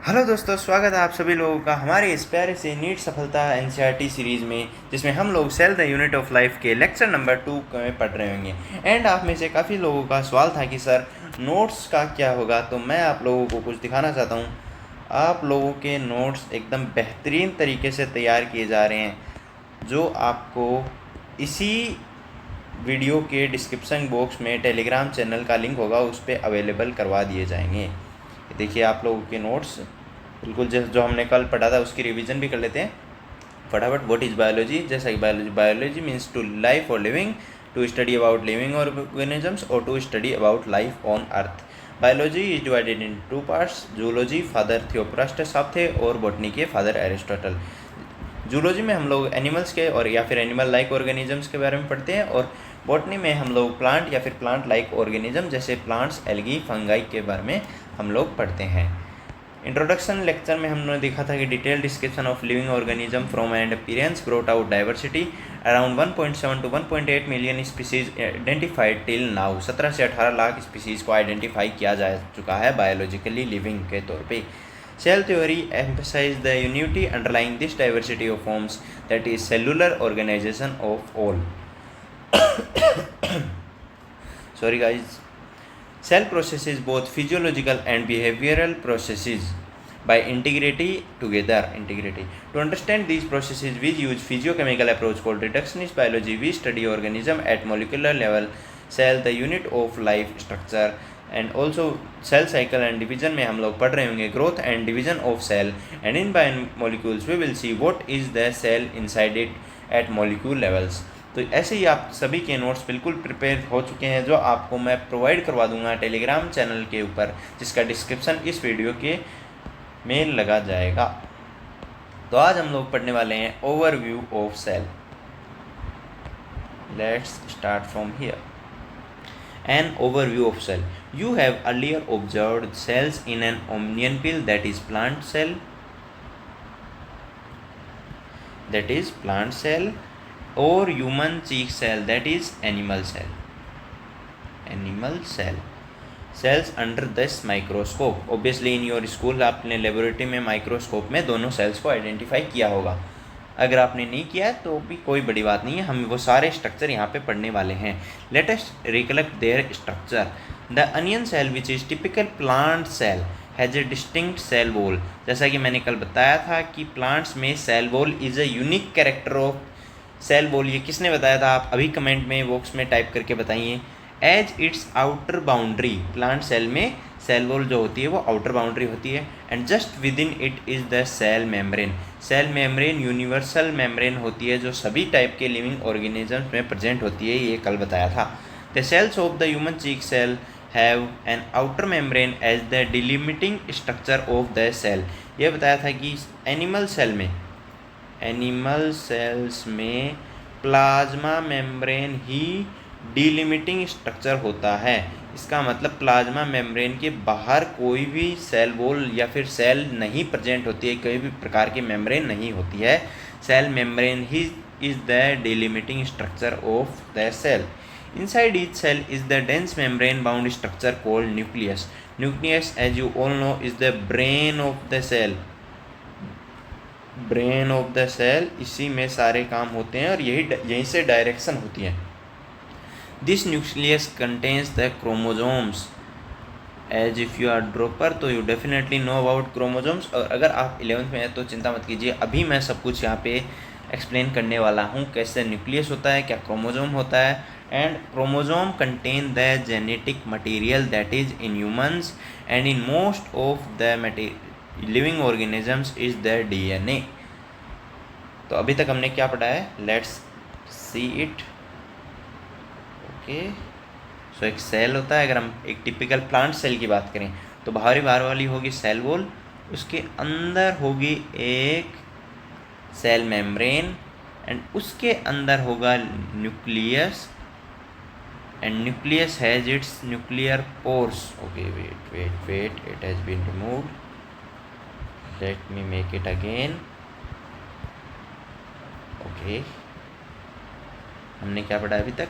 Hello दोस्तों, स्वागत है आप सभी लोगों का हमारे इस प्यारे से नीट सफलता एनसीईआरटी सीरीज़ में, जिसमें हम लोग cell the unit of life के लेक्चर नंबर 2 में पढ़ रहे होंगे। एंड आप में से काफ़ी लोगों का सवाल था कि सर नोट्स का क्या होगा, तो मैं आप लोगों को कुछ दिखाना चाहता हूँ। आप लोगों के नोट्स एकदम बेहतरीन तरीके से तैयार किए जा रहे हैं, जो आपको इसी वीडियो के डिस्क्रिप्शन बॉक्स में टेलीग्राम चैनल का लिंक होगा, उस पर अवेलेबल करवा दिए जाएंगे। देखिए आप लोगों के नोट्स बिल्कुल जो हमने कल पढ़ा था उसकी रिवीजन भी कर लेते हैं फटाफट। What is biology? जैसा कि बायोलॉजी मीन्स टू लाइफ और living, to study about living organisms और to study about life on earth. Biology is divided in 2 parts. Zoology father Theophrastus साहब थे और बॉटनी के फादर एरिस्टोटल। जूलॉजी में हम लोग एनिमल्स के और या फिर एनिमल लाइक ऑर्गेनिजम्स के बारे में पढ़ते हैं, और बॉटनी में हम लोग प्लांट या फिर प्लांट लाइक ऑर्गेनिज्म जैसे प्लांट्स, एल्गी, फंगाई के बारे में हम लोग पढ़ते हैं। इंट्रोडक्शन लेक्चर में हमने देखा था कि detail description of living organism from and appearance brought out diversity around 1.7 to 1.8 million species identified till now. 17 से 18 लाख स्पीसीज़ को आइडेंटिफाई किया जा चुका है बायोलॉजिकली लिविंग के तौर पे। Cell theory emphasizes the unity underlying this diversity of forms, that is cellular organization of all. Sorry guys. Cell processes both physiological and behavioral processes by integrity. To understand these processes, we use physiochemical approach called reductionist biology. We study organism at molecular level, cell the unit of life structure, and also cell cycle and division में हम लोग पढ़ रहे होंगे growth and division of cell, and in biomolecules we will see what is the cell inside it at molecule levels. तो ऐसे ही आप सभी के नोट्स बिल्कुल प्रिपेयर हो चुके हैं, जो आपको मैं प्रोवाइड करवा दूंगा टेलीग्राम चैनल के ऊपर, जिसका डिस्क्रिप्शन इस वीडियो के में लगा जाएगा। तो आज हम लोग पढ़ने वाले हैं overview of cell. Let's start from here. An overview of cell. You have earlier observed cells in an onion peel, that is plant cell, or human cheek cell, that is animal cell. Cells under this microscope. Obviously in your school आपने laboratory में microscope में दोनों sales को identify किया होगा। अगर आपने नहीं किया है तो भी कोई बड़ी बात नहीं है, हम वो सारे स्ट्रक्चर यहाँ पे पढ़ने वाले हैं। Let us recollect their structure. The onion cell which is typical plant cell has a distinct cell wall. जैसा कि मैंने कल बताया था कि प्लांट्स में cell wall is a unique character of cell wall. ये किसने बताया था? आप अभी कमेंट में बॉक्स में टाइप करके बताइए। As its outer boundary, plant cell में सेल वॉल जो होती है वो आउटर बाउंड्री होती है, and just within it is the cell membrane. Cell membrane universal membrane होती है, जो सभी टाइप के लिविंग ऑर्गेनिजम्स में प्रेजेंट होती है, ये कल बताया था। The cells of the human cheek cell have an outer membrane as the delimiting structure of the cell. ये बताया था कि एनिमल सेल्स में प्लाज्मा मेम्ब्रेन ही डिलिमिटिंग स्ट्रक्चर होता है। इसका मतलब प्लाज्मा मेम्ब्रेन के बाहर कोई भी सेल वॉल या फिर सेल नहीं प्रेजेंट होती है, कोई भी प्रकार की मेम्ब्रेन नहीं होती है। सेल मेम्ब्रेन ही is the delimiting structure of the cell. Inside each cell is the dense membrane bound structure called nucleus. Nucleus as you all know is the brain of the cell. इसी में सारे काम होते हैं और यहीं से डायरेक्शन होती है। This nucleus contains the chromosomes. As if you are dropper तो you definitely know about chromosomes। और अगर आप 11th में हैं तो चिंता मत कीजिए, अभी मैं सब कुछ यहाँ पे एक्सप्लेन करने वाला हूँ, कैसे न्यूक्लियस होता है, क्या क्रोमोजोम होता है। And chromosome contain the genetic material that is in humans and in most of the living organisms is the DNA। तो अभी तक हमने क्या पढ़ा है, लेट्स सी इट। सो एक सेल होता है, अगर हम एक टिपिकल प्लांट सेल की बात करें तो बाहर वाली होगी सेल वॉल, उसके अंदर होगी एक सेल मेम्ब्रेन, एंड उसके अंदर होगा nucleus, and nucleus has its nuclear pores. Okay wait it has been removed, let me make it again. Okay, हमने क्या पढ़ा अभी तक?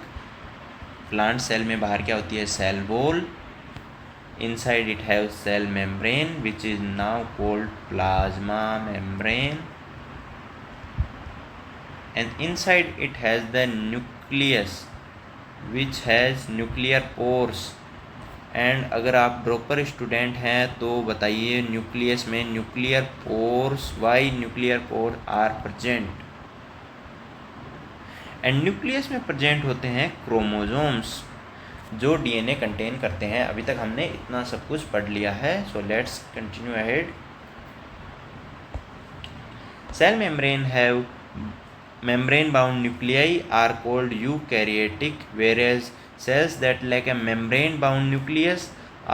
प्लांट सेल में बाहर क्या होती है, cell wall, Inside it has cell membrane which is now called plasma membrane, and inside it has the nucleus which has nuclear pores. And अगर आप ड्रॉपर स्टूडेंट हैं तो बताइए न्यूक्लियस में nuclear pores, why nuclear pore are present. And nucleus में present होते हैं chromosomes जो डीएनए कंटेन करते हैं। अभी तक हमने इतना सब कुछ पढ़ लिया है, so let's continue ahead. Cell membrane have membrane bound nuclei are called eukaryotic, whereas cells that lack a membrane bound nucleus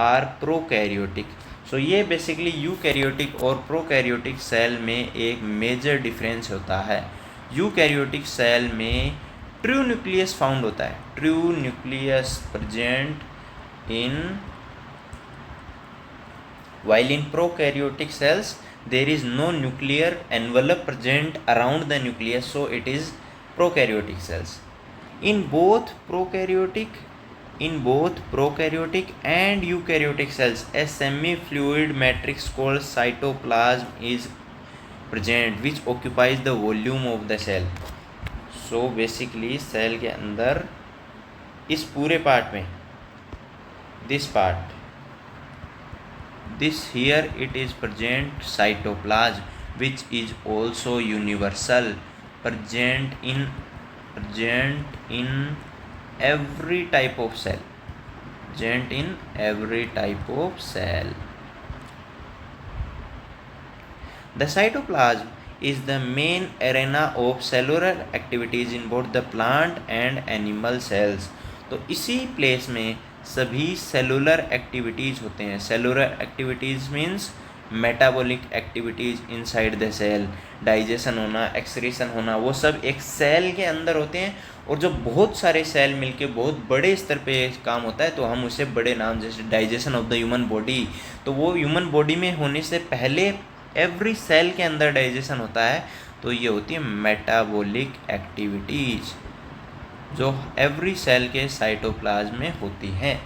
are prokaryotic. So ये बेसिकली यूकैरियोटिक और प्रोकैरियोटिक सेल में एक मेजर डिफरेंस होता है। यूकैरियोटिक सेल में true nucleus found होता है, true nucleus present in, while in prokaryotic cells there is no nuclear envelope present around the nucleus, so it is prokaryotic cells. In both prokaryotic and eukaryotic cells, a semi-fluid matrix called cytoplasm is present which occupies the volume of the cell. So basically cell के अंदर इस पूरे part में, this here it is present cytoplasm which is also universal, present in every type of cell, The cytoplasm is the main arena of cellular activities in both the plant and animal cells. तो इसी place में सभी cellular activities होते हैं। Cellular activities means metabolic activities inside the cell, digestion होना, excretion होना, वो सब एक सेल के अंदर होते हैं। और जब बहुत सारे सेल मिलके बहुत बड़े स्तर पे काम होता है तो हम उसे बड़े नाम, जैसे digestion of the human body, तो वो ह्यूमन बॉडी में होने से पहले एवरी सेल के अंदर डाइजेशन होता है, तो ये होती है मेटाबॉलिक एक्टिविटीज़ जो एवरी सेल के साइटोप्लाज्म में होती हैं।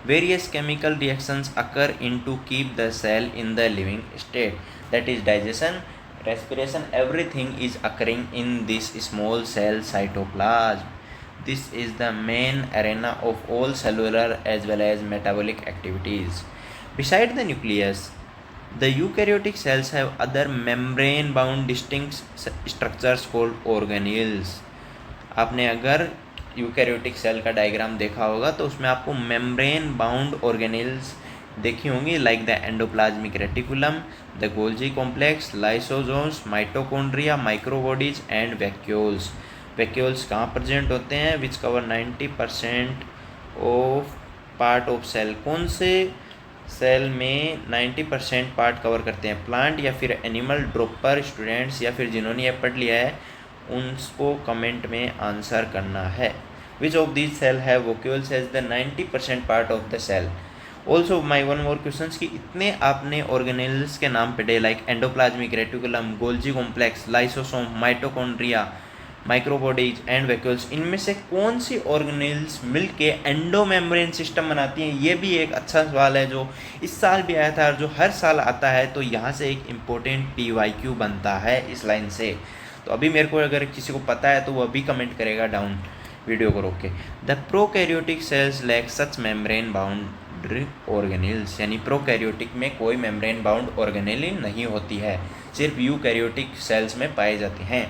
Various chemical reactions occur in to keep the cell in the living state, that is digestion, respiration, everything is occurring in this small cell cytoplasm. This is the main arena of all cellular as well as metabolic activities. Beside the nucleus, the eukaryotic cells have other membrane bound distinct structures called organelles. आपने अगर eukaryotic cell का diagram देखा होगा तो उसमें आपको membrane bound organelles देखी होंगी, like the endoplasmic reticulum, the Golgi complex, lysosomes, mitochondria, microbodies and vacuoles. Vacuoles कहाँ प्रेजेंट होते हैं? Which cover 90% of part of cell. कौन से सेल में 90% पार्ट कवर करते हैं? प्लांट या फिर एनिमल? ड्रॉपर स्टूडेंट्स या फिर जिन्होंने ये पढ़ लिया है उनको कमेंट में आंसर करना है। Which of this cell have vacuoles as the 90% part of the cell. Also my one more question कि इतने आपने ऑर्गेनेल्स के नाम पढ़े, like endoplasmic reticulum, Golgi complex, lysosome, mitochondria, microbodies and vacuoles, इनमें से कौन सी ऑर्गेनेल्स मिलके एंडोमेम्ब्रेन सिस्टम बनाती हैं? ये भी एक अच्छा सवाल है जो इस साल भी आया था और जो हर साल आता है, तो यहाँ से एक इम्पोर्टेंट PYQ बनता है इस लाइन से। तो अभी मेरे को अगर किसी को पता है तो वो अभी कमेंट करेगा डाउन वीडियो को रोक के। The prokaryotic cells lack such membrane bound organelles, यानी प्रोकैरियोटिक में कोई मेम्ब्रेन बाउंड ऑर्गेनेल नहीं होती है, सिर्फ यूकैरियोटिक सेल्स में पाए जाते हैं।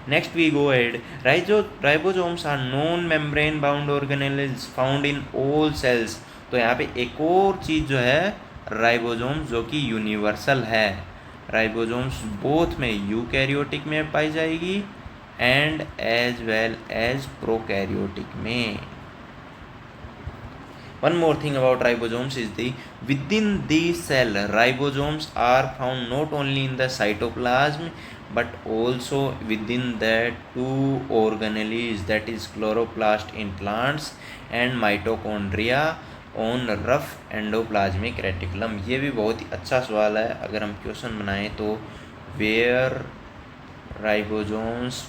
Next we go ahead, ribosomes are non membrane bound organelles found in all cells. तो यहाँ पे एक और चीज़ जो है राइबोसोम्स, जो कि यूनिवर्सल है। राइबोसोम्स बोथ में, यूकैरियोटिक में पाई जाएगी and as well as prokaryotic में। One more thing about ribosomes is within the cell, ribosomes are found not only in the cytoplasm but also within the two organelles, that is chloroplast in plants and mitochondria on rough endoplasmic reticulum। ये भी बहुत ही अच्छा सवाल है। अगर हम question बनाएं तो where ribosomes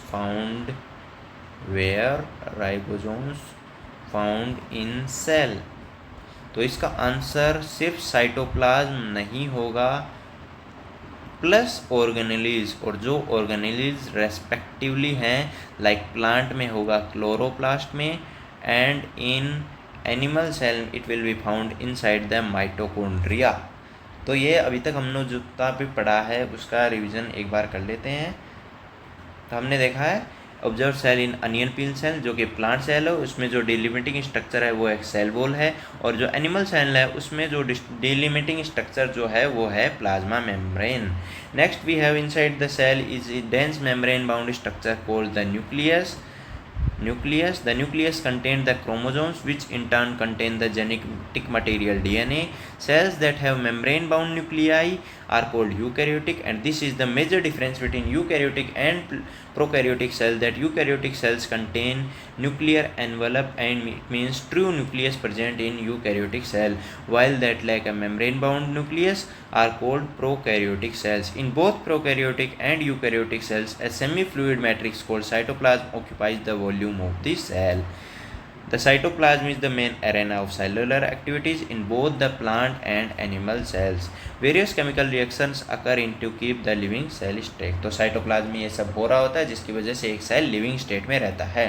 found in cell, तो इसका आंसर सिर्फ साइटोप्लाज्म नहीं होगा, प्लस ऑर्गेनेलीज, और जो ऑर्गेनेलीज रेस्पेक्टिवली हैं लाइक प्लांट में होगा क्लोरोप्लास्ट में, and in animal cell it will be found inside the mitochondria. तो ये अभी तक हम लोग जितना भी पढ़ा है उसका रिवीजन एक बार कर लेते हैं। तो हमने देखा है observe cell in onion peel cell जो कि प्लांट सेल है, उसमें जो डिलिमिटिंग स्ट्रक्चर है वो एक सेल वॉल है, और जो एनिमल सेल है उसमें जो डिलिमिटिंग स्ट्रक्चर जो है वो है plasma membrane. Next we have inside the cell is a dense membrane bound structure called the nucleus. The nucleus contains the chromosomes, which in turn contain the genetic material DNA. Cells that have membrane-bound nuclei are called eukaryotic, and this is the major difference between eukaryotic and prokaryotic cells. That eukaryotic cells contain nuclear envelope, and it means true nucleus present in eukaryotic cell, while that lack a membrane-bound nucleus are called prokaryotic cells. In both prokaryotic and eukaryotic cells, a semi-fluid matrix called cytoplasm occupies the volume of the cell. The cytoplasm is the main arena of cellular activities in both the plant and animal cells. Various chemical reactions occur in to keep the living cell state. तो cytoplasm में ये सब हो रहा होता है जिसकी वजह से एक सेल लिविंग स्टेट में रहता है.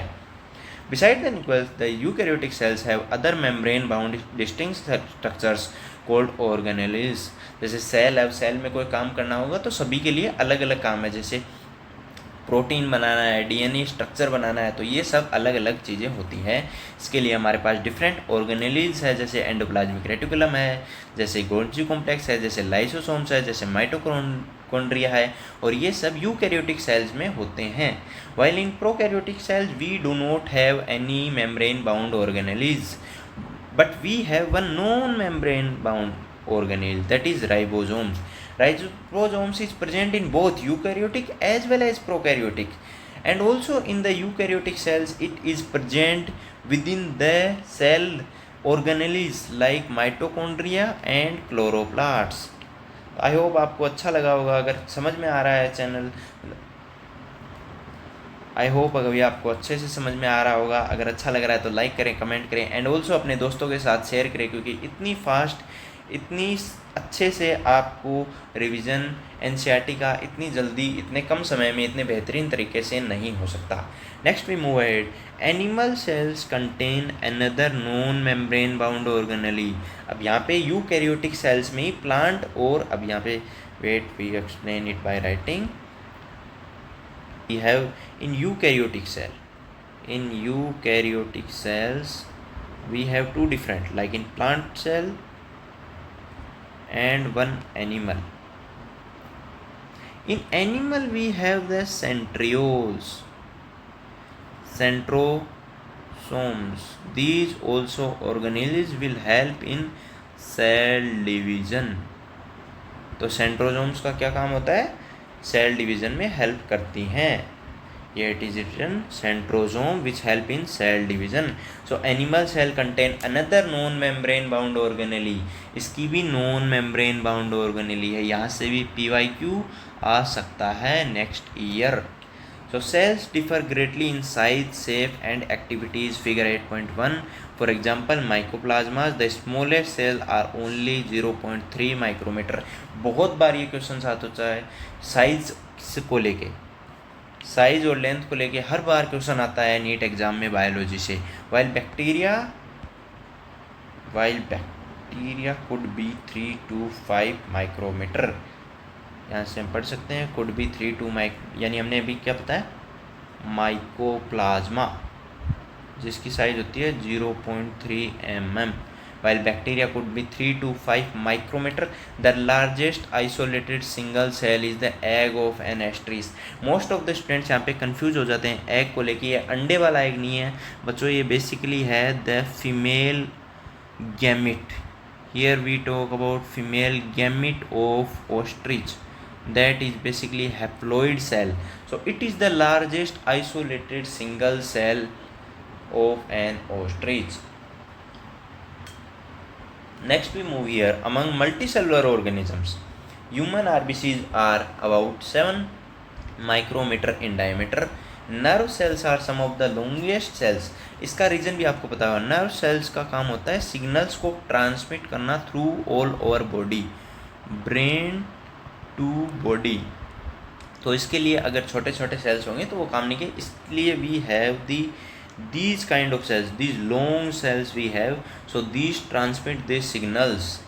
Besides the nucleus, the eukaryotic cells have other membrane-bound distinct structures called organelles. जैसे सेल है, सेल में कोई काम करना होगा तो सभी के लिए अलग अलग काम है, जैसे प्रोटीन बनाना है, डीएनए स्ट्रक्चर बनाना है, तो ये सब अलग अलग चीज़ें होती हैं. इसके लिए हमारे पास डिफरेंट ऑर्गेनेलीज है, जैसे एंडोप्लाज्मिक रेटिकुलम है, जैसे गोल्जी कॉम्प्लेक्स है, जैसे लाइसोसोम्स है, जैसे माइटोकॉन्ड्रिया है, और ये सब यूकैरियोटिक सेल्स में होते हैं. While in prokaryotic cells we do not have any membrane bound organelles, but we have one non membrane bound organelle, that is ribosomes. Ribosomes is present in both eukaryotic as well as prokaryotic, and also in the eukaryotic cells it is present within the cell organelles like mitochondria and chloroplasts. I hope आपको अच्छा लगा होगा. अगर समझ में आ रहा है channel, I hope अगर आपको अच्छे से समझ में आ रहा होगा. अगर अच्छा लग रहा है तो लाइक करें, कमेंट करें, एंड ऑल्सो अपने दोस्तों के साथ शेयर करें, क्योंकि इतनी फास्ट, इतनी अच्छे से आपको रिवीजन एनसीईआरटी का इतनी जल्दी, इतने कम समय में, इतने बेहतरीन तरीके से नहीं हो सकता. Next we move ahead. Animal cells contain another non membrane bound organelle. अब यहाँ पे यूकैरियोटिक सेल्स में ही प्लांट, और अब यहाँ पे wait we explain it by writing. We have in eukaryotic cells we have two different, like in plant cell and one animal. In animal we have the centrioles, centrosomes. These also organelles will help in cell division. तो centrosomes का क्या काम होता है? Cell division में help करती हैं. ये it is written centrosome which help in cell division. So animal cell contain another non membrane bound organelle. इसकी भी नॉन मेम्ब्रेन बाउंड ऑर्गेनेली है. यहाँ से भी PYQ आ सकता है next year. So cells differ greatly in size, shape and activities. Figure 8.1. For example, mycoplasmas, the smallest cells are only 0.3 micrometer. बहुत बार ये क्वेश्चन आता है साइज को लेके, साइज और लेंथ को लेके हर बार क्वेश्चन आता है नीट एग्जाम में बायोलॉजी से. While bacteria could be 3 to 5 micrometer. यहाँ से हम पढ़ सकते हैं कुड बी 3 to यानी हमने अभी क्या पता है, माइकोप्लाज्मा जिसकी साइज होती है 0.3 mm, while bacteria could be 3 to 5 micrometer. The largest isolated single cell is the egg of an ostrich. Most of the students यहाँ पे कंफ्यूज हो जाते हैं एग को लेके. ये अंडे वाला एग नहीं है बच्चों, ये बेसिकली है the female gamete. Here we talk about female gamete of ostrich. That is basically haploid cell. So it is the largest isolated single cell of an ostrich. Next we move here. Among multicellular organisms, human RBCs are about 7 micrometer in diameter. Nerve cells are some of the longest cells. इसका reason भी आपको पता होगा, nerve cells का काम होता है signals को ट्रांसमिट करना through all over body, brain to body. तो इसके लिए अगर छोटे छोटे सेल्स होंगे तो वो काम नहीं किए, इसलिए we have these kind of cells, these long cells we have, so these transmit these signals.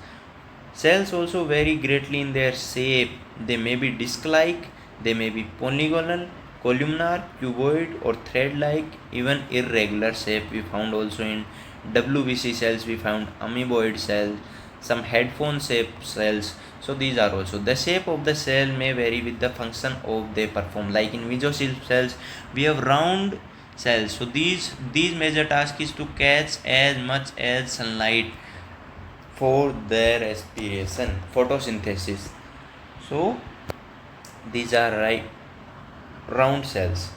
Cells also vary greatly in their shape. They may be disc-like, they may be polygonal, columnar, cuboid or thread-like, even irregular shape we found also in WBC cells. We found amoeboid cells, some headphone shaped cells. So these are also, the shape of the cell may vary with the function of they perform. Like in mesoscale cells we have round cells, so these major task is to catch as much as sunlight for their respiration, photosynthesis. So these are round cells.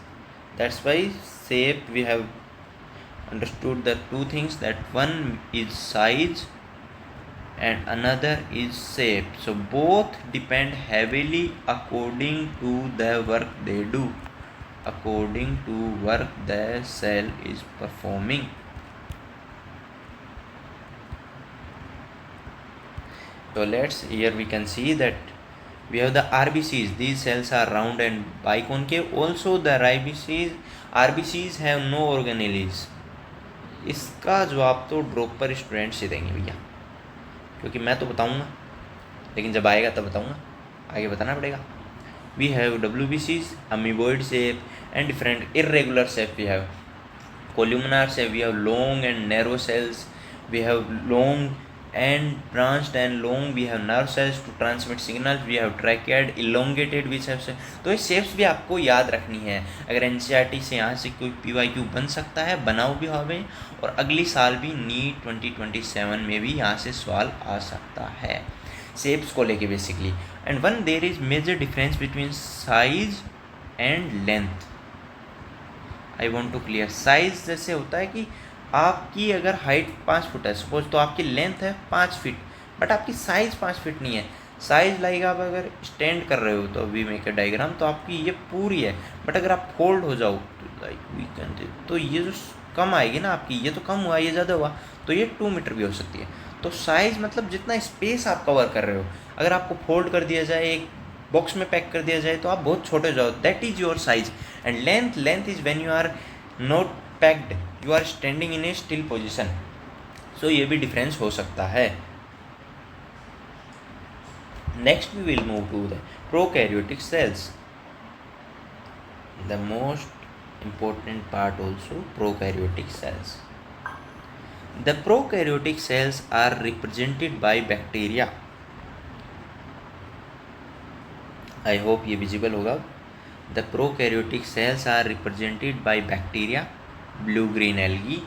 That's why shape we have understood the two things, that one is size and another is shape. So both depend heavily according to the work they do, according to work the cell is performing. So here we can see that we have the RBCs. These cells are round and biconcave. Also the RBCs have no organelles. इसका जवाब तो drop पर student से देंगे भैया, क्योंकि मैं तो बताऊंगा लेकिन जब आएगा तब बताऊंगा, आगे बताना पड़ेगा. We have WBCs, amoeboid shape and different irregular shape. We have columnar shape, we have long and narrow cells, we have long and branched and long, we have nerve cells to transmit signals, we have tracheate, elongated which have. तो ये shapes भी आपको याद रखनी है. अगर NCERT से यहाँ से कोई PYQ बन सकता है, बनाओ भी हमें, और अगली साल भी नीट 2027 में भी यहाँ से सवाल आ सकता है शेप्स को लेके basically. And one there is major difference between size and length. I want to clear. Size जैसे होता है कि आपकी अगर हाइट 5 फुट है सपोज, तो आपकी लेंथ है 5 फीट, बट आपकी साइज़ 5 फीट नहीं है. साइज लाइक आप अगर स्टैंड कर रहे हो तो वी मेक अ डायग्राम, तो आपकी ये पूरी है, बट अगर आप फोल्ड हो जाओ तो लाइक वी कैन, तो ये जो कम आएगी ना आपकी, ये तो कम हुआ, ये ज़्यादा हुआ, तो ये 2 मीटर भी हो सकती है. तो साइज़ मतलब जितना स्पेस आप कवर कर रहे हो. अगर आपको फोल्ड कर दिया जाए, एक बॉक्स में पैक कर दिया जाए, तो आप बहुत छोटे हो जाओ, that is your size. And length is when you are not packed, you are standing in a still position. So ये भी डिफरेंस हो सकता है. Next we will move to the prokaryotic cells, the most important part also, prokaryotic cells. The prokaryotic cells are represented by bacteria. I hope ये visible होगा. The prokaryotic cells are represented by bacteria, blue green algae,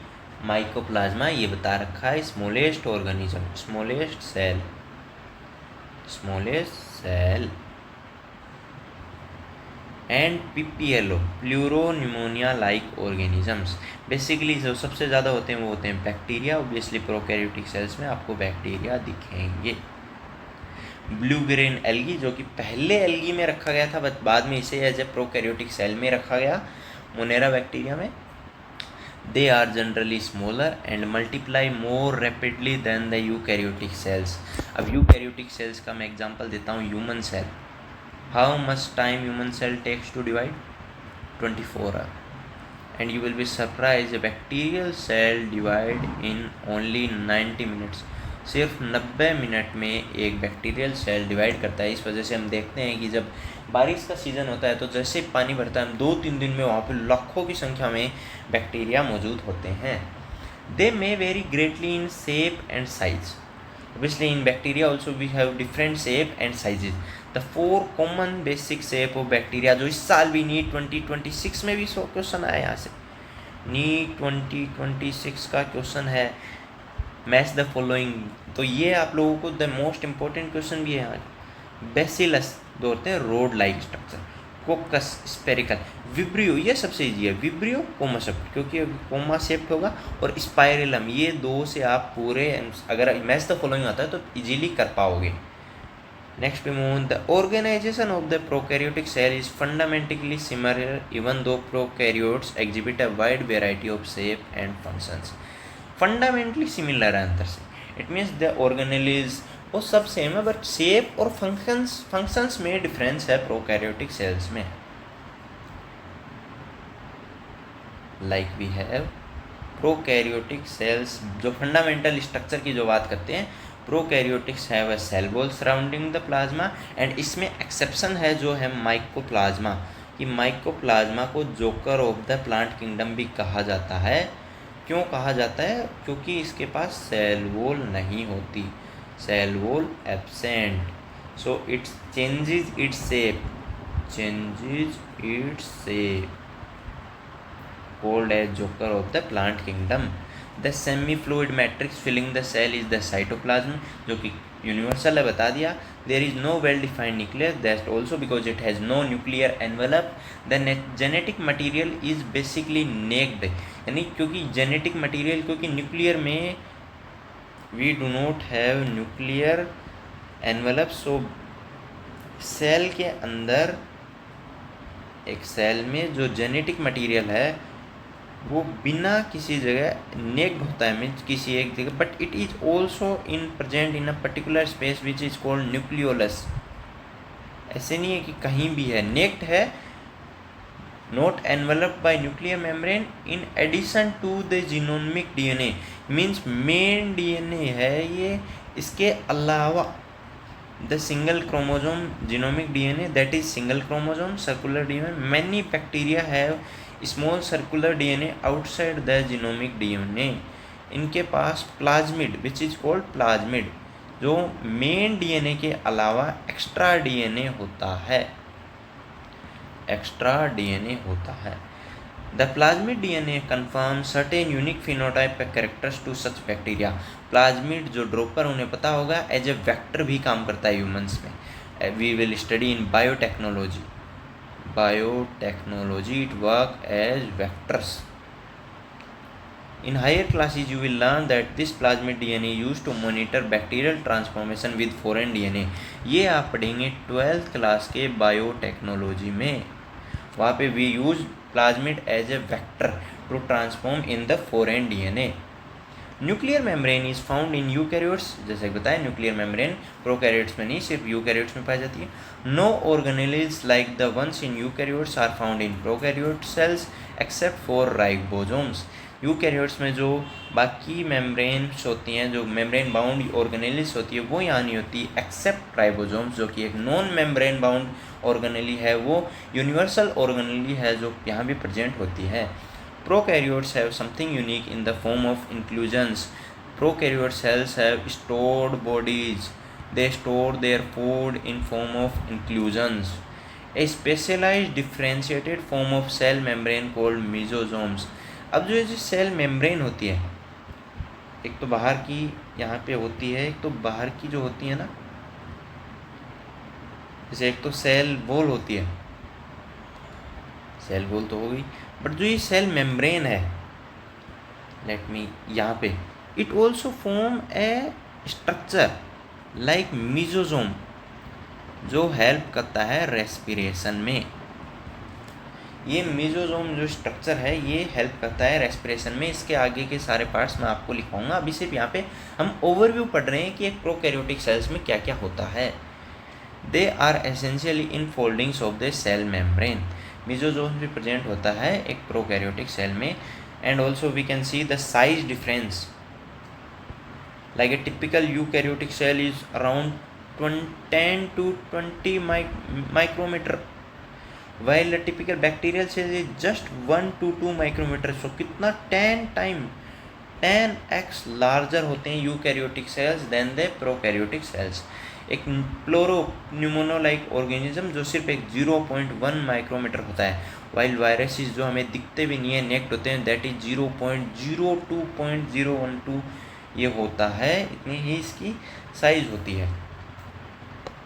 mycoplasma, ये बता रखा है, smallest organism, smallest cell, and PPLO, pleuropneumonia like organisms. Basically जो सबसे ज़्यादा होते हैं वो होते हैं बैक्टीरिया. ऑब्वियसली प्रोकैरियोटिक सेल्स में आपको बैक्टीरिया दिखेंगे. ब्लू ग्रीन एल्गी जो कि पहले एल्गी में रखा गया था, बट बाद में इसे एज ए प्रोकैरियोटिक सेल में रखा गया, मोनेरा बैक्टीरिया में. They are generally smaller and multiply more rapidly than the eukaryotic cells. अब यूकैरियोटिक सेल्स का मैं एग्जांपल देता हूँ. Human cell, how much time human cell takes to divide? 24 hours. And you will be surprised, a bacterial cell divide in only 90 minutes. सिर्फ 90 minute में एक bacterial cell divide करता है. इस वजह से हम देखते हैं कि जब बारिश का सीज़न होता है तो जैसे पानी भरता है, हम 2-3 दिन में वहाँ पर लाखों की संख्या में बैक्टीरिया मौजूद होते हैं. They may vary greatly in shape and size. Obviously in bacteria also we have different shape and sizes. The 4 common basic shape of bacteria, जो इस साल भी नीट 2026 में भी क्वेश्चन आया यहाँ से. नीट 2026 का क्वेश्चन है, मैच द फॉलोइंग. तो ये आप लोगों को द मोस्ट इम्पोर्टेंट क्वेश्चन भी है यहाँ. बेसिलस जो होते हैं road like structure, कोकस spherical, vibrio ये सबसे ईजी है. विब्रियो कोमा शेप्ट, क्योंकि कोमा शेप्ट होगा, और स्पाइरलम, ये 2 से आप पूरे, अगर मैच द फॉलोइंग आता है तो इजीली कर पाओगे. Next we move on. The organization of the prokaryotic cell is fundamentally similar even though prokaryotes exhibit a wide variety of shape and functions. Fundamentally similar है अंतर से, it means the organelles वो सब same है but shape और functions में difference है prokaryotic cells में. Like we have prokaryotic cells जो फंडामेंटल स्ट्रक्चर की जो बात करते हैं, prokaryotics have a cell wall surrounding the plasma and इसमें एक्सेप्शन है जो है माइकोप्लाज्मा, कि माइकोप्लाज्मा को joker of the plant kingdom भी कहा जाता है. क्यों कहा जाता है? क्योंकि इसके पास सेल वॉल नहीं होती, cell wall absent, so its changes its shape called as joker of the plant kingdom. The semi-fluid matrix filling the cell is the cytoplasm, जो कि यूनिवर्सल है, बता दिया. There is no well-defined nucleus, that's also because it has no nuclear envelope. The genetic material is basically naked, यानी क्योंकि genetic material, क्योंकि nuclear में we do not have nuclear envelope, so सेल के अंदर एक सेल में जो जेनेटिक मटेरियल है वो बिना किसी जगह नेक्ड होता है, मीन्स किसी एक जगह, but it is also in present in a particular space which is called nucleolus. ऐसे नहीं है कि कहीं भी है, नेक्ड है, not enveloped by nuclear membrane in addition to the genomic DNA, means main DNA है ये, इसके अलावा the single chromosome genomic DNA that is single chromosome circular DNA. Many bacteria have small circular DNA outside the genomic DNA. इनके पास plasmid which is called plasmid, जो main DNA के अलावा extra DNA होता है, एक्स्ट्रा डीएनए होता है. The plasmid DNA confirm certain unique phenotype characters to such bacteria. Plasmid जो ड्रॉपर उन्हें पता होगा एज ए वेक्टर भी काम करता है ह्यूमंस में. We will study in biotechnology, it work as vectors. In higher classes you will learn that this plasmid DNA used to monitor bacterial transformation with foreign DNA. ये आप पढ़ेंगे 12th class के biotechnology में. वहाँ पे we use plasmid as a vector to transform in the foreign DNA. Nuclear membrane is found in eukaryotes, जैसे बताया nuclear membrane prokaryotes में नहीं सिर्फ यूकैरियोट्स में पाई जाती है. No organelles like the ones in eukaryotes are found in prokaryote cells except for ribosomes. Eukaryotes में जो बाकी मेम्ब्रेन्स होती हैं, जो मेम्ब्रेन बाउंड ऑर्गेनेल्स होती है, वो यहाँ नहीं होती एक्सेप्ट राइबोसोम्स, जो कि एक नॉन मेम्ब्रेन बाउंड ऑर्गेनेली है, वो यूनिवर्सल ऑर्गेनेली है जो यहाँ भी प्रेजेंट होती है. Prokaryotes have something unique in the form of inclusions. Prokaryote cells have stored bodies. They store their food in form of inclusions. A specialized differentiated form of cell membrane called mesosomes. अब जो ये cell membrane होती है, एक तो बाहर की यहाँ पे होती है, एक तो बाहर की जो होती है ना, जैसे एक तो सेल वॉल होती है, सेल वॉल तो हो गई, बट जो ये सेल मेम्ब्रेन है, लेट मी यहाँ पे, it also form A structure like mesosome जो हेल्प करता है रेस्पिरेशन में. ये मीजोजोम जो स्ट्रक्चर है ये हेल्प करता है रेस्पिरेशन में. इसके आगे के सारे पार्ट्स मैं आपको लिखाऊंगा. अभी सिर्फ यहाँ पे हम ओवरव्यू पढ़ रहे हैं कि एक प्रोकैरियोटिक सेल्स में क्या क्या होता है. They are essentially in foldings of the cell membrane. Mesosome भी प्रेजेंट होता है एक प्रोकैरियोटिक सेल में. And also we can see the size difference. Like a typical eukaryotic cell is around 10 to 20 micrometer, while a typical bacterial cell is just 1 to 2 micrometer. So कितना 10x larger होते हैं eukaryotic cells then the prokaryotic cells. एक pleuropneumonia like organism जो सिर्फ एक 0.1 micrometer होता है, while viruses जो हमें दिखते भी नहीं है, नेक्ट होते हैं, दैट इज 0.02.012 ये होता है. इतनी ही इसकी साइज होती है.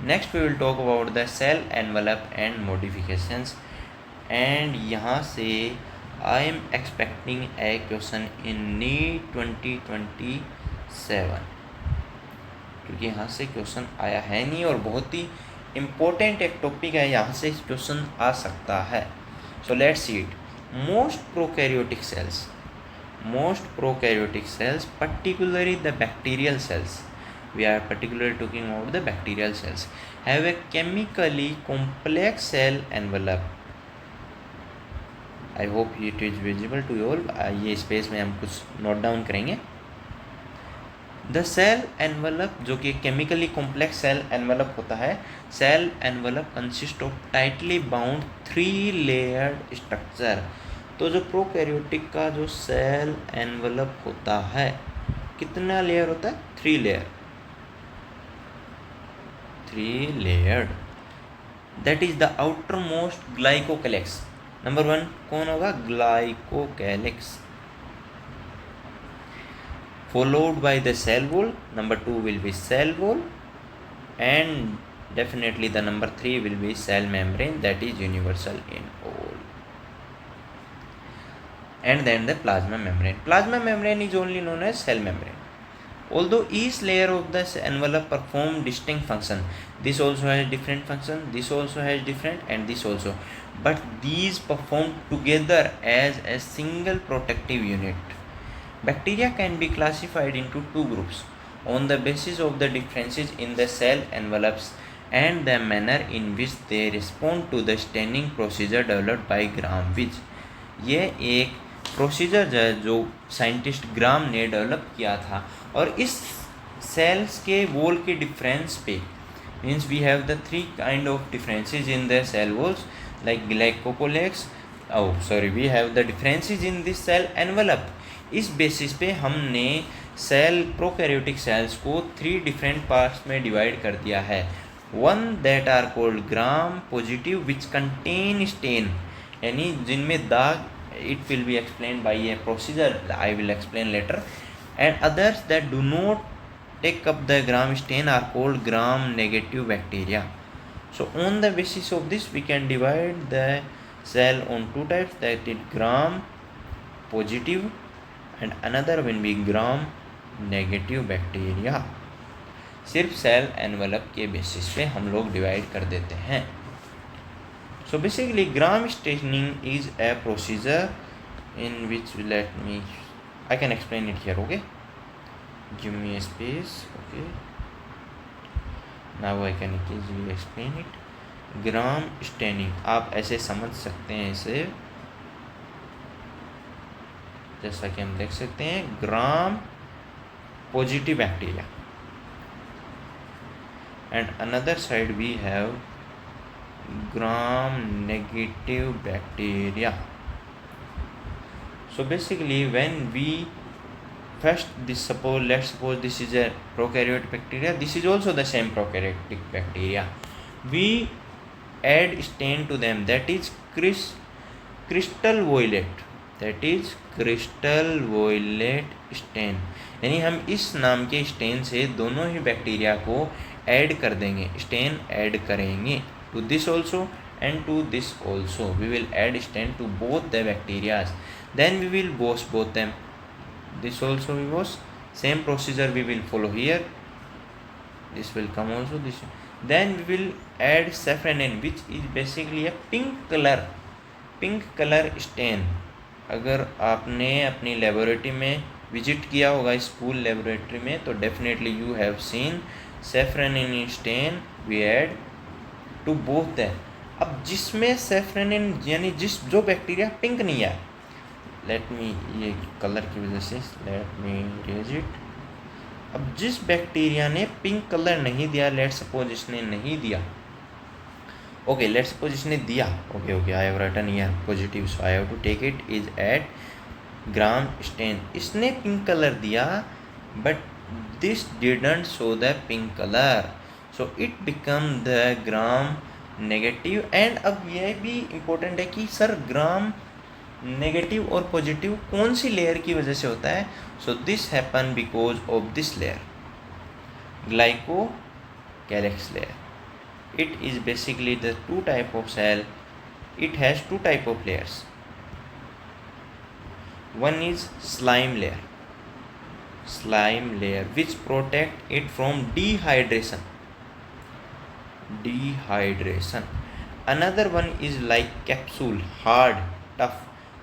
Next we will talk about the cell envelope and modifications. And यहाँ से I am expecting a question in NEET 2027. क्योंकि यहाँ से क्वेश्चन आया है नहीं और बहुत ही इम्पोर्टेंट एक टॉपिक है, यहाँ से क्वेश्चन आ सकता है. So let's see it. Most prokaryotic cells, particularly the bacterial cells, we are particularly talking about the bacterial cells, have a chemically complex cell envelope. I hope it is visible to you all. ये space में हम कुछ note down करेंगे. The cell envelope, जो कि chemically complex cell envelope होता है. Cell envelope consist of tightly bound 3 layered structure. तो जो प्रोकैरियोटिक का जो सेल एनवलप होता है, कितना लेयर होता है? 3 layer. 3 layered. That is the outer most glycocalyx. Number 1 कौन होगा? Glycocalyx. Followed by the cell wall. Number 2 will be cell wall, and definitely the number 3 will be cell membrane, that is universal in all. And then the plasma membrane. Plasma membrane is only known as cell membrane. Although each layer of the envelope perform distinct function, this also has different function, this also has different, and this also, but these perform together as a single protective unit. Bacteria can be classified into 2 groups on the basis of the differences in the cell envelopes and the manner in which they respond to the staining procedure developed by Graham-Witch. ये एक procedure है जो scientist ग्राम ने develop किया था, और इस sales के वॉल के डिफरेंस पे means we have the 3 kind of differences in the cell walls like glycocalyx. We have the differences in this cell envelope. इस बेसिस पे हमने सेल प्रोकैरियोटिक सेल्स को 3 डिफरेंट पार्ट्स में डिवाइड कर दिया है. 1 that are called gram positive which contain stain, यानी जिनमें दाग, it will be explain by a procedure I will explain later. And others that do not take up the gram stain are called gram negative bacteria. So on the basis of this we can divide the cell on 2 types, that is gram positive and another will be gram negative bacteria. सिर्फ cell envelope के basis पे हम लोग divide कर देते हैं. So basically gram staining is a procedure in which let me I can explain it here. Okay, give me A space. Okay, now I can easily explain it. Gram staining आप ऐसे समझ सकते हैं इसे, जैसा कि हम देख सकते हैं gram positive bacteria and another side we have gram negative bacteria. So basically when we first this let's suppose this is a prokaryotic bacteria, this is also the same prokaryotic bacteria. We add stain to them, that is crystal violet, that is crystal violet stain. यानी हम इस नाम के stand से दोनों ही bacteria को add कर देंगे, स्टेन ऐड करेंगे to this also and to this also. We will add stain to both the bacterias, then we will wash both them. This also we wash, same procedure we will follow here. This will come also this. Then we will add safranin which is basically a pink colour stain. अगर आपने अपनी laboratory में visit किया होगा, school laboratory में, तो definitely you have seen safranin stain we add to both the. अब जिसमें सैफ्रनिन यानी जो बैक्टीरिया पिंक नहीं है, लेट मी, ये कलर की वजह से लेट मी इरेज इट. अब जिस बैक्टीरिया ने पिंक कलर नहीं दिया, लेट सपोज इसने नहीं दिया, ओके लेट्स सपोज इसने दिया, okay I have written here positive, so I have to take it is at gram stain. इसने पिंक कलर दिया but this didn't show the pink colour, so it become the gram negative. And अब यह भी important है कि sir gram negative और positive कौन सी लेयर की वजह से होता है. So this happen because of this layer, glycocalyx layer. It is basically the 2 type of cell. It has 2 type of layers. One is slime layer. slime layer which protect it from dehydration. Another one is like capsule, hard, tough,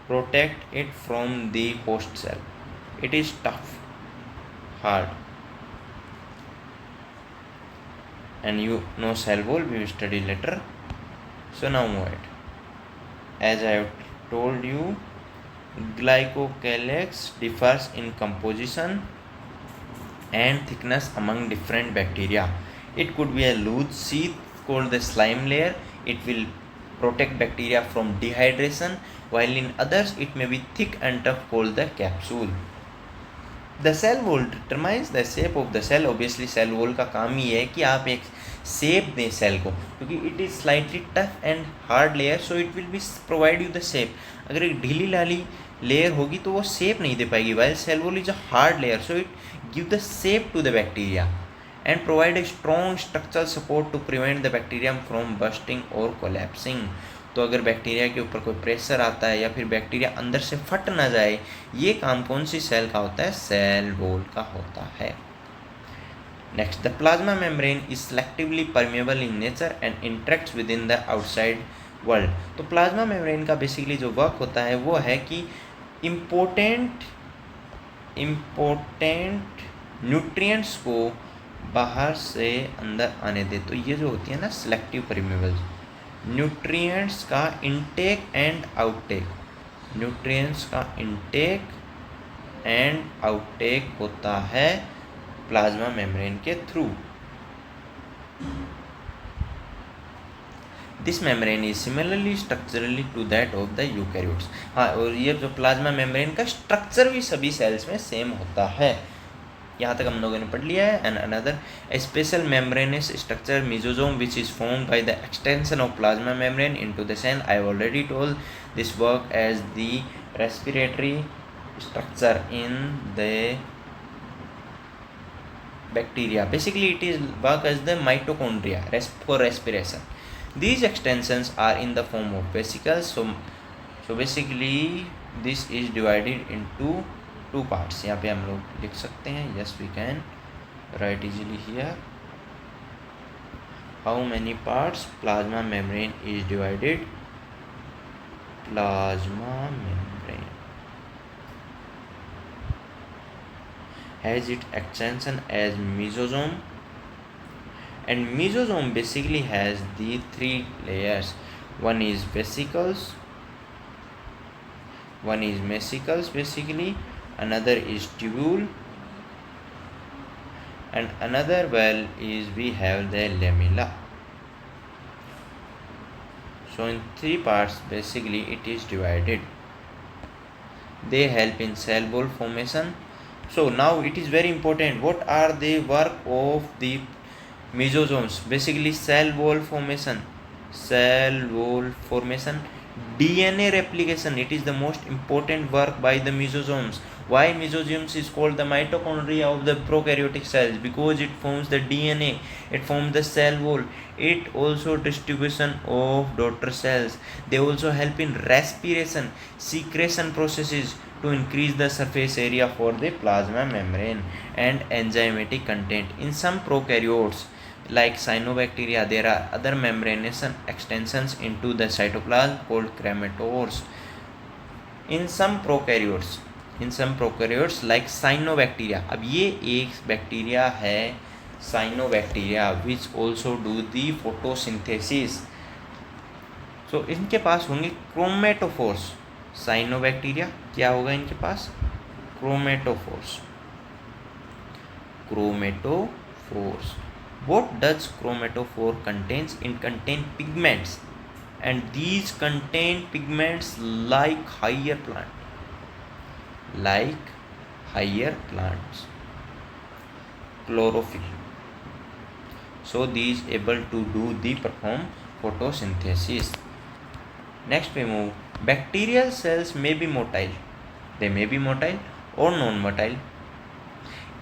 protect it from the host cell. It is tough, hard, and you know cell wall we will study later. So now move it. As I have told you, glycocalyx differs in composition and thickness among different bacteria. It could be a loose sheath called the slime layer. It will protect bacteria from dehydration, while in others it may be thick and tough called the capsule. The cell wall determines the shape of the cell. Obviously cell wall का काम ही है कि आप एक shape दें cell को, क्योंकि it is slightly tough and hard layer, so it will B provide you the shape. अगर एक ढीली लाली लेयर होगी तो वो शेप नहीं दे पाएगी. While cell wall is a hard layer, so it give the shape to the bacteria and provide a strong structural support to prevent the bacterium from bursting और कोलैप्सिंग. तो अगर बैक्टीरिया के ऊपर कोई प्रेशर आता है या फिर बैक्टीरिया अंदर से फट ना जाए, ये काम कौन सी सेल का होता है? सेल वॉल का होता है. Next, the plasma membrane is selectively permeable in nature and interacts with in the outside world. तो प्लाज्मा मेम्ब्रेन का बेसिकली जो वर्क होता है वो है कि इम्पोर्टेंट न्यूट्रिएंट्स को बाहर से अंदर आने दे. तो ये जो होती है ना सेलेक्टिव परमेबल, न्यूट्रिएंट्स का इनटेक एंड आउटटेक, न्यूट्रिएंट्स का इनटेक एंड आउटटेक होता है प्लाज्मा मेम्ब्रेन के through. This membrane is similarly structurally to that of the eukaryotes. हाँ, और ये जो प्लाज्मा मेम्ब्रेन का स्ट्रक्चर भी सभी सेल्स में सेम होता है. यहाँ तक हम लोगों ने पढ़ लिया है. And another special membranous structure mesosome which is formed by the extension of plasma membrane into the cell. I have already told this work as the respiratory structure in the bacteria. Basically it is work as the mitochondria for respiration. These extensions are in the form of vesicles. So basically this is divided into two parts. यहाँ पे हम लोग लिख सकते हैं, yes we can write easily here. How many parts plasma membrane is divided? Plasma membrane has its extension as mesosome, and mesosome basically has the three layers. One is vesicles, one is mesicles basically, another is tubule, and another well is we have the lamella. So in three parts basically it is divided. They help in cell wall formation. So now it is very important, what are the work of the mesosomes? Basically cell wall formation, DNA replication. It is the most important work by the mesosomes. Why mesosomes is called the mitochondria of the prokaryotic cells? Because it forms the DNA, it forms the cell wall. It also distribution of daughter cells. They also help in respiration, secretion processes to increase the surface area for the plasma membrane, and enzymatic content. In some prokaryotes like cyanobacteria, there are other membranous extensions into the cytoplasm called chromators. In some prokaryotes like cyanobacteria, अब ये एक bacteria है cyanobacteria which also do the photosynthesis. So इनके पास होंगे chromatophores. Cyanobacteria क्या होगा इनके पास? Chromatophores. What does chromatophore contains? It contain pigments, and these contain pigments like higher plants. Chlorophyll. So these able to do the perform photosynthesis. Next we move. Bacterial cells may be motile. They may be motile or non-motile.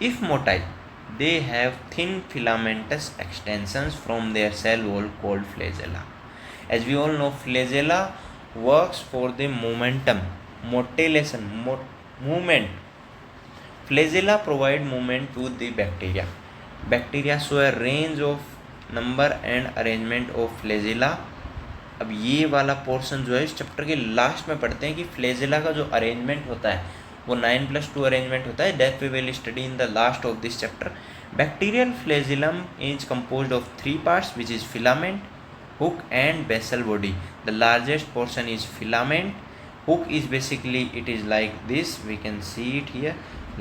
If motile, they have thin filamentous extensions from their cell wall called flagella. As we all know, flagella works for the momentum, motilation, movement Flagella provide movement to the bacteria. Bacteria show a range of number and arrangement of flagella. अब ये वाला portion जो है इस chapter के last में पढ़ते हैं कि फ्लैजेला का जो अरेंजमेंट होता है वो 9+2 अरेंजमेंट होता है. That we will study in the last of this chapter. Bacterial flagellum is composed of 3 parts which is filament, hook and basal body. The largest portion is filament. Hook is basically, it is like this, we can see it here,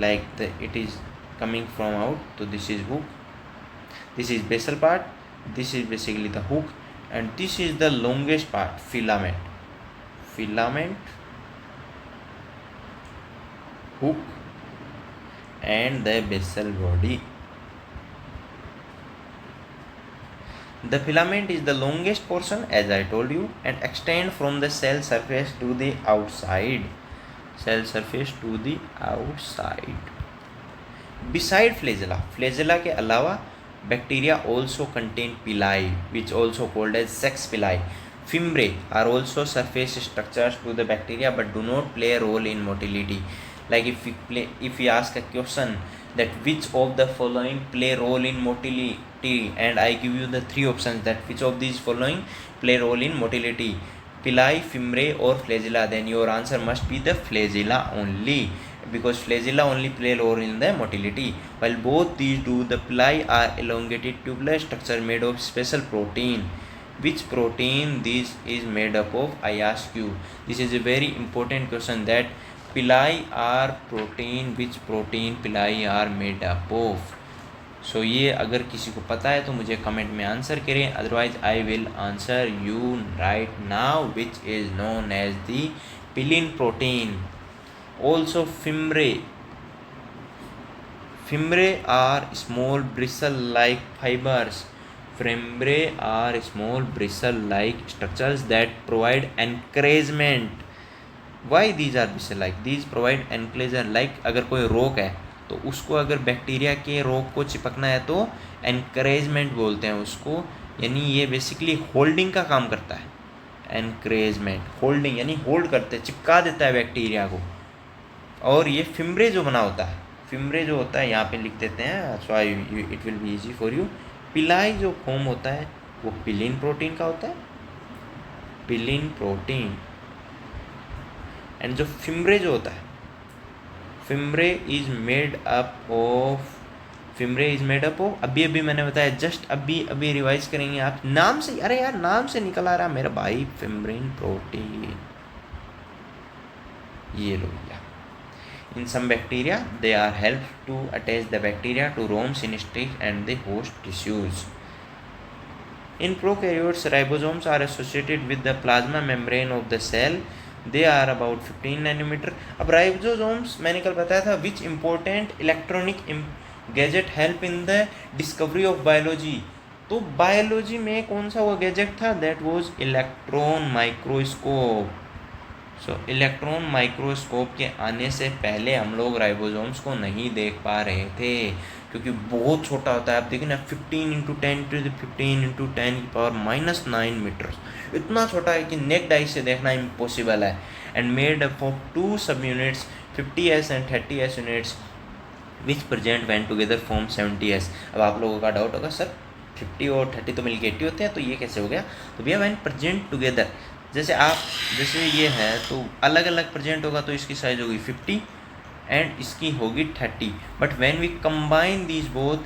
like it is coming from out. So this is hook, this is basal part, this is basically the hook, and this is the longest part, filament. Filament, hook and the basal body. The filament is the longest portion, as I told you, and extend from the cell surface to the outside. Cell surface to the outside. Beside flagella, flagella के अलावा bacteria also contain pili, which also called as sex pili. Fimbriae are also surface structures to the bacteria, but do not play a role in motility. Like if we ask a question that which of the following play role in motility, and I give you the 3 options that which of these following play role in motility, pili, fimbriae or flagella, then your answer must be the flagella only, because flagella only play role in the motility. While both these do, the pili are elongated tubular structure made of special protein. Which protein this is made up of, I ask you. This is a very important question, that pili are protein, which protein pili are made up of. So ये अगर किसी को पता है तो मुझे comment में answer करें, otherwise I will answer you right now, which is known as the pilin protein. Also fimbriae are small bristle like fibres. Fimbriae are small bristle-like structures that provide encouragement. Why these are bristle-like? These provide encouragement. Like अगर कोई रोक है तो उसको अगर bacteria के रोक को चिपकना है तो encouragement बोलते हैं उसको, यानी ये बेसिकली होल्डिंग का काम करता है. encouragement, होल्डिंग यानी होल्ड करते, चिपका देता है बैक्टीरिया को. और ये फिम्ब्रे जो बना होता है, फिम्ब्रे जो होता है यहाँ पे लिख देते हैं, so I it will be easy for you. Pili जो फॉर्म होता है वो पिलिन प्रोटीन का होता है, पिलिन प्रोटीन. एंड जो फिम्ब्रे जो होता है, fimbriae is made up of, अभी मैंने बताया, जस्ट अभी रिवाइज करेंगे आप नाम से. अरे यार नाम से निकल आ रहा मेरा भाई, फिम्ब्रिन प्रोटीन. ये लो भैया. In some bacteria, they are helped to attach the bacteria to Rome's synapses and the host tissues. In prokaryotes, ribosomes are associated with the plasma membrane of the cell. They are about 15 nanometer. अब ribosomes मैंने कल बताया था which important electronic gadget help in the discovery of biology. तो biology में कौन सा वो गैजेट था? That was electron microscope. So electron microscope के आने से पहले हम लोग राइबोसोम्स को नहीं देख पा रहे थे, क्योंकि बहुत छोटा होता है. आप देखिए ना, 15×10⁻⁹ मीटर्स, इतना छोटा है कि नेक्ड आई से देखना इम्पॉसिबल है. एंड मेड अप ऑफ 2 सब units 50s and 30s units which present when together form 70s. अब आप लोगों का डाउट होगा, सर 50 और 30 तो मिलके 80 होते हैं, तो ये कैसे हो गया? तो भैया व्हेन प्रेजेंट टुगेदर, जैसे ये है तो अलग अलग प्रेजेंट होगा तो इसकी साइज होगी 50 एंड इसकी होगी 30. But when we combine these both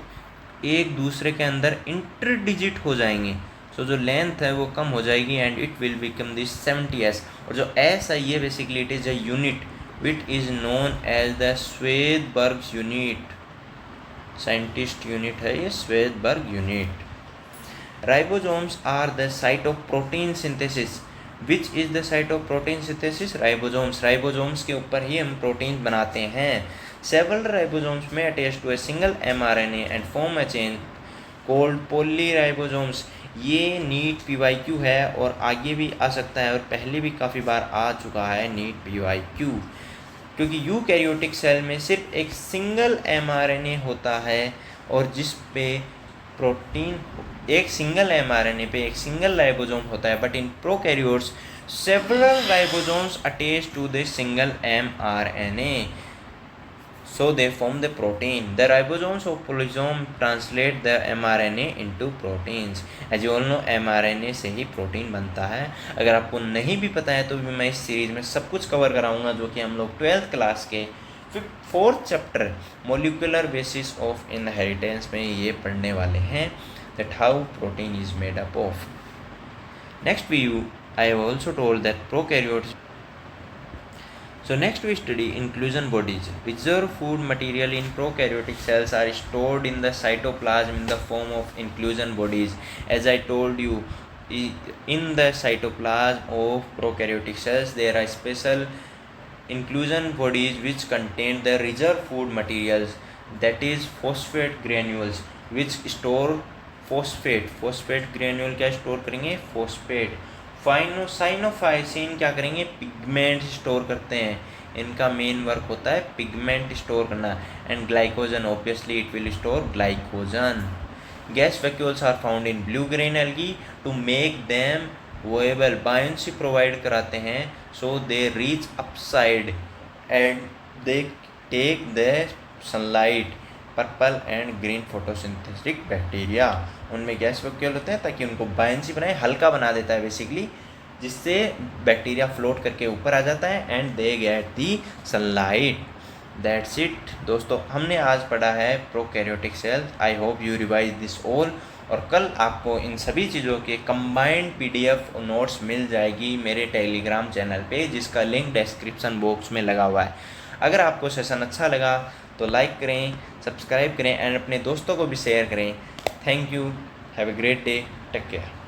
एक दूसरे के अंदर इंटरडिजिट हो जाएंगे. सो जो लेंथ है वो कम हो जाएगी and it will become this 70s. और जो एस है ये basically it is a unit which is known as the Svedberg unit. Scientist unit है ये, Svedberg unit. Ribosomes are the site of protein synthesis. Which is the site of protein synthesis? Ribosomes के ऊपर ही हम protein बनाते हैं. Several ribosomes में attach to a single mRNA and form a chain called polyribosomes. ये NEET PYQ है और आगे भी आ सकता है और पहले भी काफ़ी बार आ चुका है नीट PYQ, क्योंकि यूकैरियोटिक सेल में सिर्फ एक सिंगल mRNA होता है और जिस पे प्रोटीन, एक सिंगल mRNA पे एक सिंगल राइबोसोम होता है. But in prokaryotes several ribosomes attach to the single mRNA. so they form the protein. The ribosomes of polysome translate the mRNA into proteins. As you all know, mRNA से ही protein बनता है. अगर आपको नहीं भी पता है तो भी मैं इस सीरीज़ में सब कुछ कवर कराऊंगा, जो कि हम लोग 12th क्लास के 4th chapter molecular basis of inheritance में ये पढ़ने वाले हैं, that how protein is made up of. Next I have also told that prokaryotes. So next we study inclusion bodies. Reserved food material in prokaryotic cells are stored in the cytoplasm in the form of inclusion bodies. As I told you, in the cytoplasm of prokaryotic cells there are special inclusion bodies which contain the reserved food materials, that is phosphate granules, which store phosphate granule क्या store करेंगे, phosphate. Cyanophycin क्या करेंगे, pigment store करते हैं. इनका main work होता है pigment store करना. And glycogen, obviously it will store glycogen. Gas vacuoles are found in blue green algae to make them वोएबल. बायोन्सी प्रोवाइड कराते हैं, so they reach upside and they take the sunlight. Purple and green photosynthetic bacteria, उनमें gas vacuole होते हैं ताकि उनको buoyancy बनाए, हल्का बना देता है बेसिकली, जिससे बैक्टीरिया फ्लोट करके ऊपर आ जाता है and they get the sunlight. That's it दोस्तों, हमने आज पढ़ा है prokaryotic cell. I hope you revise this all. और कल आपको इन सभी चीज़ों के कंबाइंड PDF नोट्स मिल जाएगी मेरे टेलीग्राम चैनल पे, जिसका लिंक डिस्क्रिप्शन बॉक्स में लगा हुआ है. अगर आपको सेशन अच्छा लगा तो लाइक करें, सब्सक्राइब करें एंड अपने दोस्तों को भी शेयर करें. Thank you. Have a great day. Take care.